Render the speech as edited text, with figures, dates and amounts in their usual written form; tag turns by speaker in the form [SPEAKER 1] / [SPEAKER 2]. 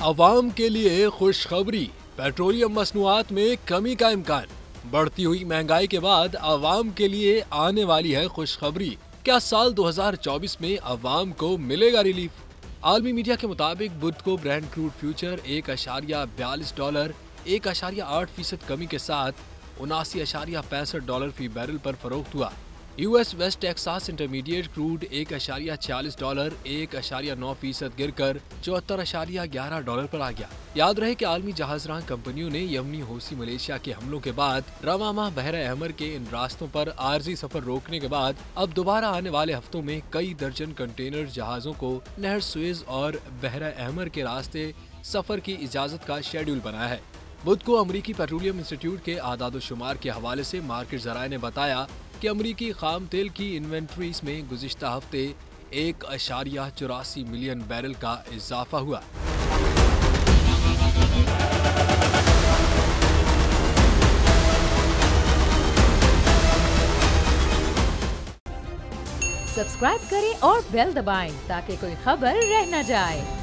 [SPEAKER 1] अवाम के लिए खुशखबरी, पेट्रोलियम मसनूआत में कमी का इम्कान। बढ़ती हुई महंगाई के बाद अवाम के लिए आने वाली है खुशखबरी। क्या साल 2024 में अवाम को मिलेगा रिलीफ? आलमी मीडिया के मुताबिक बुध को ब्रेंट क्रूड फ्यूचर $1.42 1.8% कमी के साथ $79.65 फी बैरल पर फरोख्त हुआ। US West Texas intermediate crude $1.40 1.9% गिरकर $74.11 पर आ गया। याद रहे कि आलमी जहाजरां कंपनियों ने यमनी हौसी मलेशिया के हमलों के बाद रवां माह बहरा अहमर के इन रास्तों पर आर्जी सफर रोकने के बाद अब दोबारा आने वाले हफ्तों में कई दर्जन कंटेनर जहाजों को नहर सुएज और बहरा अहमर के रास्ते सफर की इजाजत का शेड्यूल बनाया है। बुध को अमरीकी पेट्रोलियम इंस्टीट्यूट के आदादोशुमार के हवाले से मार्केट जराए ने बताया कि अमरीकी खाम तेल की इन्वेंट्रीज में गुज़िश्ता हफ्ते 1.84 मिलियन बैरल का इजाफा हुआ।
[SPEAKER 2] सब्सक्राइब करें और बेल दबाएं ताकि कोई खबर रह न जाए।